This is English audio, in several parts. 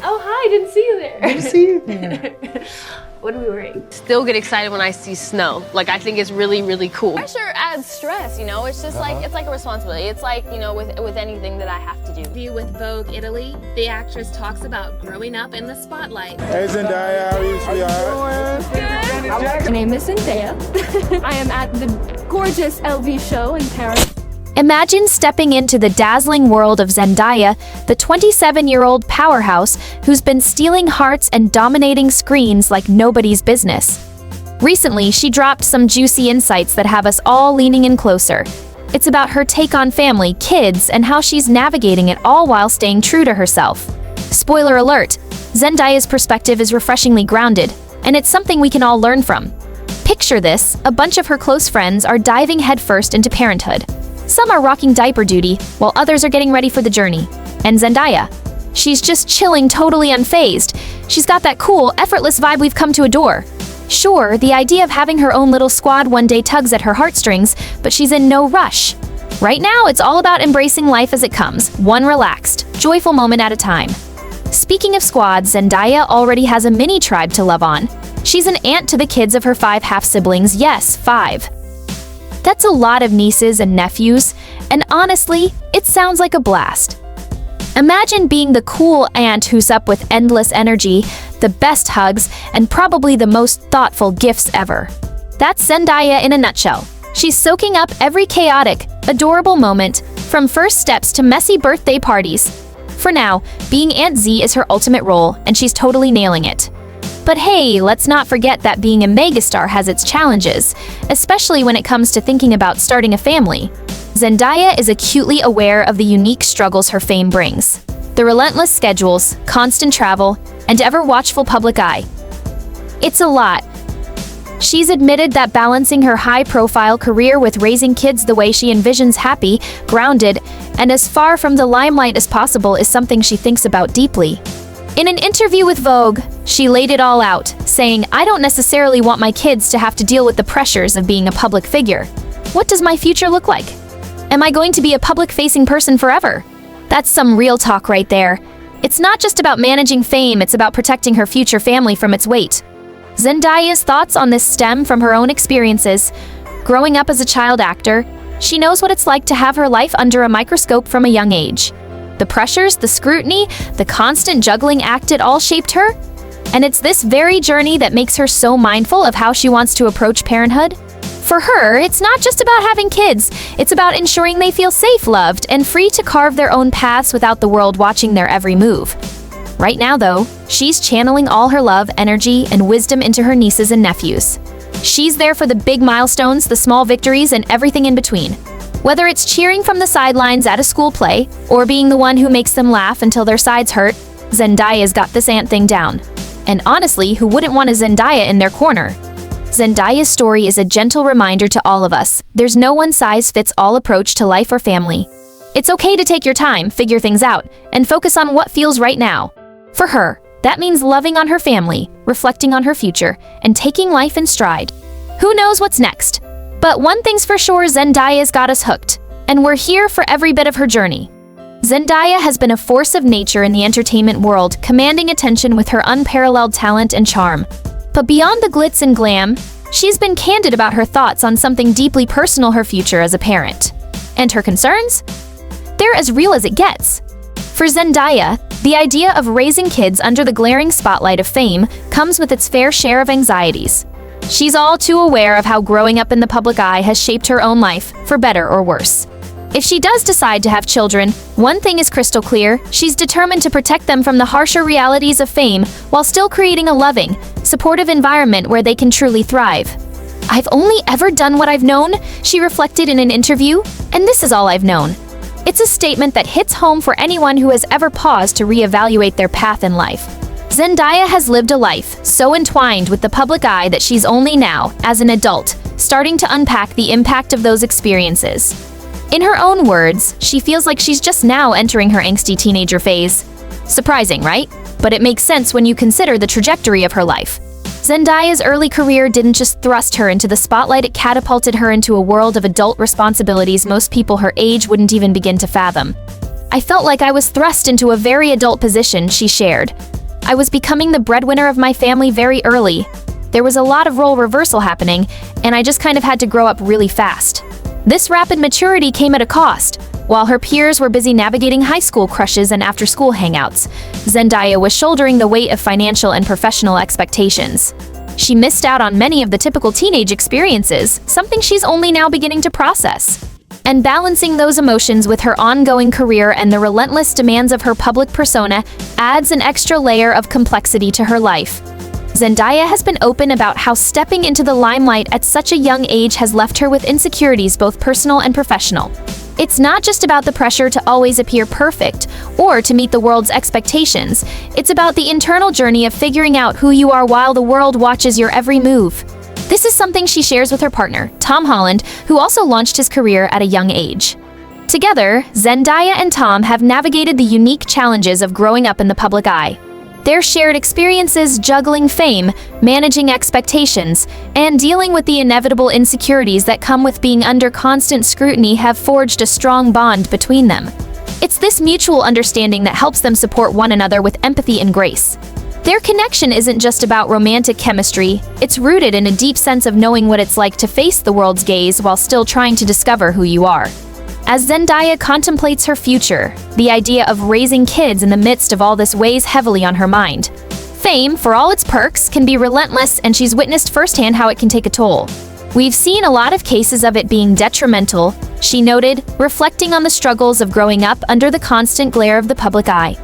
Oh, hi, didn't see you there. Good to see you there. What are we wearing? Still get excited when I see snow. Like, I think it's really, really cool. Pressure adds stress, you know? It's just like, it's like a responsibility. It's like, you know, with anything that I have to do. Interview with Vogue Italy, the actress talks about growing up in the spotlight. Hey Zendaya, how are you, sweetheart? My name is Zendaya. I am at the gorgeous LV show in Paris. Imagine stepping into the dazzling world of Zendaya, the 27-year-old powerhouse who's been stealing hearts and dominating screens like nobody's business. Recently, she dropped some juicy insights that have us all leaning in closer. It's about her take on family, kids, and how she's navigating it all while staying true to herself. Spoiler alert, Zendaya's perspective is refreshingly grounded, and it's something we can all learn from. Picture this, a bunch of her close friends are diving headfirst into parenthood. Some are rocking diaper duty, while others are getting ready for the journey. And Zendaya, she's just chilling, totally unfazed. She's got that cool, effortless vibe we've come to adore. Sure, the idea of having her own little squad one day tugs at her heartstrings, but she's in no rush. Right now, it's all about embracing life as it comes, one relaxed, joyful moment at a time. Speaking of squads, Zendaya already has a mini tribe to love on. She's an aunt to the kids of her 5 half-siblings, yes, 5. That's a lot of nieces and nephews, and honestly, it sounds like a blast. Imagine being the cool aunt who's up with endless energy, the best hugs, and probably the most thoughtful gifts ever. That's Zendaya in a nutshell. She's soaking up every chaotic, adorable moment, from first steps to messy birthday parties. For now, being Aunt Z is her ultimate role, and she's totally nailing it. But hey, let's not forget that being a megastar has its challenges, especially when it comes to thinking about starting a family. Zendaya is acutely aware of the unique struggles her fame brings. The relentless schedules, constant travel, and ever-watchful public eye. It's a lot. She's admitted that balancing her high-profile career with raising kids the way she envisions happy, grounded, and as far from the limelight as possible is something she thinks about deeply. In an interview with Vogue, she laid it all out, saying, "I don't necessarily want my kids to have to deal with the pressures of being a public figure. What does my future look like? Am I going to be a public-facing person forever?" That's some real talk right there. It's not just about managing fame, it's about protecting her future family from its weight. Zendaya's thoughts on this stem from her own experiences. Growing up as a child actor, she knows what it's like to have her life under a microscope from a young age. The pressures, the scrutiny, the constant juggling act, it all shaped her. And it's this very journey that makes her so mindful of how she wants to approach parenthood. For her, it's not just about having kids, it's about ensuring they feel safe, loved, and free to carve their own paths without the world watching their every move. Right now, though, she's channeling all her love, energy, and wisdom into her nieces and nephews. She's there for the big milestones, the small victories, and everything in between. Whether it's cheering from the sidelines at a school play, or being the one who makes them laugh until their sides hurt, Zendaya's got this aunt thing down. And honestly, who wouldn't want a Zendaya in their corner? Zendaya's story is a gentle reminder to all of us. There's no one-size-fits-all approach to life or family. It's okay to take your time, figure things out, and focus on what feels right now. For her, that means loving on her family, reflecting on her future, and taking life in stride. Who knows what's next? But one thing's for sure, Zendaya's got us hooked, and we're here for every bit of her journey. Zendaya has been a force of nature in the entertainment world, commanding attention with her unparalleled talent and charm. But beyond the glitz and glam, she's been candid about her thoughts on something deeply personal, her future as a parent. And her concerns? They're as real as it gets. For Zendaya, the idea of raising kids under the glaring spotlight of fame comes with its fair share of anxieties. She's all too aware of how growing up in the public eye has shaped her own life, for better or worse. If she does decide to have children, one thing is crystal clear: she's determined to protect them from the harsher realities of fame while still creating a loving, supportive environment where they can truly thrive. "I've only ever done what I've known," she reflected in an interview, "and this is all I've known." It's a statement that hits home for anyone who has ever paused to reevaluate their path in life. Zendaya has lived a life so entwined with the public eye that she's only now, as an adult, starting to unpack the impact of those experiences. In her own words, she feels like she's just now entering her angsty teenager phase. Surprising, right? But it makes sense when you consider the trajectory of her life. Zendaya's early career didn't just thrust her into the spotlight, it catapulted her into a world of adult responsibilities most people her age wouldn't even begin to fathom. I felt like I was thrust into a very adult position, she shared. I was becoming the breadwinner of my family very early. There was a lot of role reversal happening, and I just kind of had to grow up really fast. This rapid maturity came at a cost. While her peers were busy navigating high school crushes and after-school hangouts, Zendaya was shouldering the weight of financial and professional expectations. She missed out on many of the typical teenage experiences, something she's only now beginning to process. And balancing those emotions with her ongoing career and the relentless demands of her public persona adds an extra layer of complexity to her life. Zendaya has been open about how stepping into the limelight at such a young age has left her with insecurities both personal and professional. It's not just about the pressure to always appear perfect or to meet the world's expectations. It's about the internal journey of figuring out who you are while the world watches your every move. This is something she shares with her partner, Tom Holland, who also launched his career at a young age. Together, Zendaya and Tom have navigated the unique challenges of growing up in the public eye. Their shared experiences juggling fame, managing expectations, and dealing with the inevitable insecurities that come with being under constant scrutiny have forged a strong bond between them. It's this mutual understanding that helps them support one another with empathy and grace. Their connection isn't just about romantic chemistry, it's rooted in a deep sense of knowing what it's like to face the world's gaze while still trying to discover who you are. As Zendaya contemplates her future, the idea of raising kids in the midst of all this weighs heavily on her mind. Fame, for all its perks, can be relentless, and she's witnessed firsthand how it can take a toll. We've seen a lot of cases of it being detrimental, she noted, reflecting on the struggles of growing up under the constant glare of the public eye.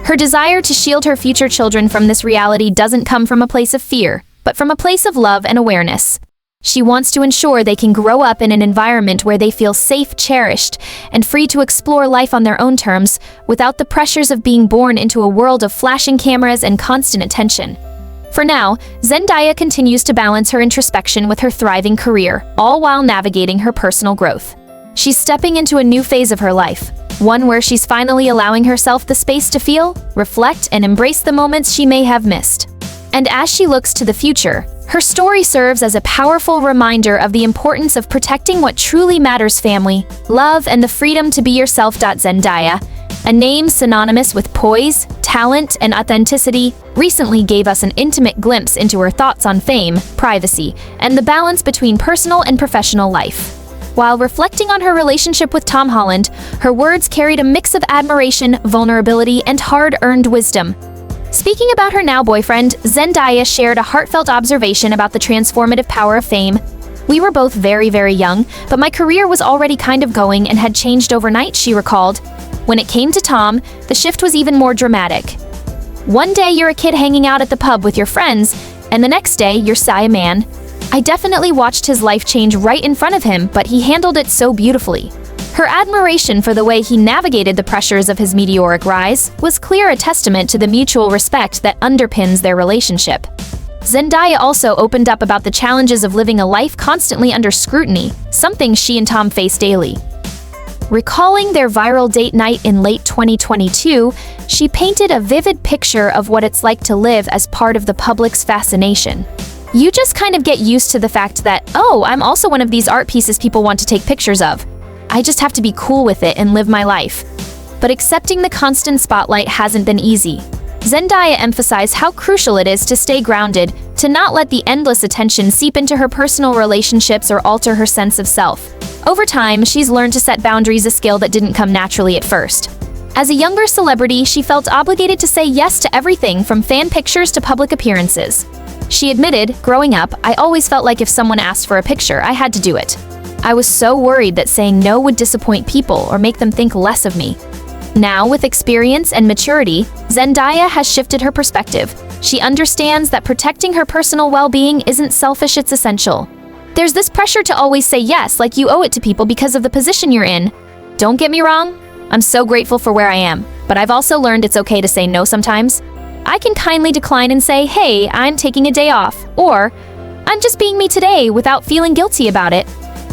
Her desire to shield her future children from this reality doesn't come from a place of fear, but from a place of love and awareness. She wants to ensure they can grow up in an environment where they feel safe, cherished, and free to explore life on their own terms, without the pressures of being born into a world of flashing cameras and constant attention. For now, Zendaya continues to balance her introspection with her thriving career, all while navigating her personal growth. She's stepping into a new phase of her life, one where she's finally allowing herself the space to feel, reflect, and embrace the moments she may have missed. And as she looks to the future, her story serves as a powerful reminder of the importance of protecting what truly matters: family, love, and the freedom to be yourself. Zendaya, a name synonymous with poise, talent, and authenticity, recently gave us an intimate glimpse into her thoughts on fame, privacy, and the balance between personal and professional life. While reflecting on her relationship with Tom Holland, her words carried a mix of admiration, vulnerability, and hard-earned wisdom. Speaking about her now boyfriend, Zendaya shared a heartfelt observation about the transformative power of fame. "We were both very, very young, but my career was already kind of going and had changed overnight," she recalled. When it came to Tom, the shift was even more dramatic. "One day you're a kid hanging out at the pub with your friends, and the next day you're a man. I definitely watched his life change right in front of him, but he handled it so beautifully." Her admiration for the way he navigated the pressures of his meteoric rise was clear, a testament to the mutual respect that underpins their relationship. Zendaya also opened up about the challenges of living a life constantly under scrutiny, something she and Tom face daily. Recalling their viral date night in late 2022, she painted a vivid picture of what it's like to live as part of the public's fascination. "You just kind of get used to the fact that, oh, I'm also one of these art pieces people want to take pictures of. I just have to be cool with it and live my life." But accepting the constant spotlight hasn't been easy. Zendaya emphasized how crucial it is to stay grounded, to not let the endless attention seep into her personal relationships or alter her sense of self. Over time, she's learned to set boundaries, a skill that didn't come naturally at first. As a younger celebrity, she felt obligated to say yes to everything from fan pictures to public appearances. She admitted, "Growing up, I always felt like if someone asked for a picture, I had to do it. I was so worried that saying no would disappoint people or make them think less of me." Now, with experience and maturity, Zendaya has shifted her perspective. She understands that protecting her personal well-being isn't selfish, it's essential. There's this pressure to always say yes, like you owe it to people because of the position you're in. Don't get me wrong, I'm so grateful for where I am, but I've also learned it's okay to say no sometimes. I can kindly decline and say, "Hey, I'm taking a day off," or "I'm just being me today," without feeling guilty about it.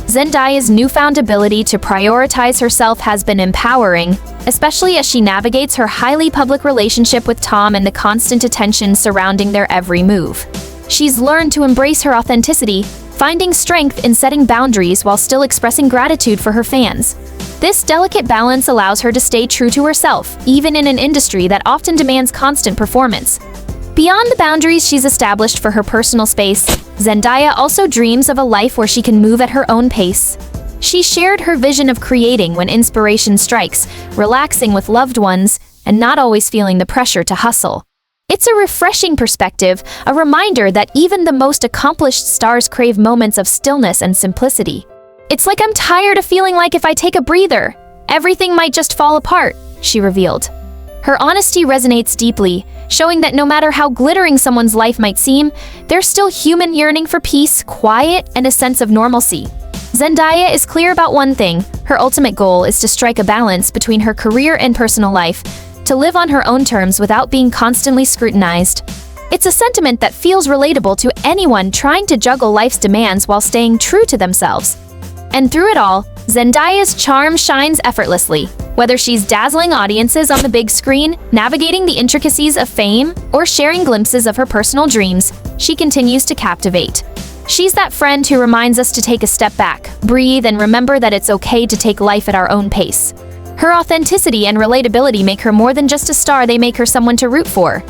Zendaya's newfound ability to prioritize herself has been empowering, especially as she navigates her highly public relationship with Tom and the constant attention surrounding their every move. She's learned to embrace her authenticity, finding strength in setting boundaries while still expressing gratitude for her fans. This delicate balance allows her to stay true to herself, even in an industry that often demands constant performance. Beyond the boundaries she's established for her personal space, Zendaya also dreams of a life where she can move at her own pace. She shared her vision of creating when inspiration strikes, relaxing with loved ones, and not always feeling the pressure to hustle. It's a refreshing perspective, a reminder that even the most accomplished stars crave moments of stillness and simplicity. "It's like I'm tired of feeling like if I take a breather, everything might just fall apart," she revealed. Her honesty resonates deeply, showing that no matter how glittering someone's life might seem, there's still human yearning for peace, quiet, and a sense of normalcy. Zendaya is clear about one thing: her ultimate goal is to strike a balance between her career and personal life, to live on her own terms without being constantly scrutinized. It's a sentiment that feels relatable to anyone trying to juggle life's demands while staying true to themselves. And through it all, Zendaya's charm shines effortlessly. Whether she's dazzling audiences on the big screen, navigating the intricacies of fame, or sharing glimpses of her personal dreams, she continues to captivate. She's that friend who reminds us to take a step back, breathe, and remember that it's okay to take life at our own pace. Her authenticity and relatability make her more than just a star, they make her someone to root for.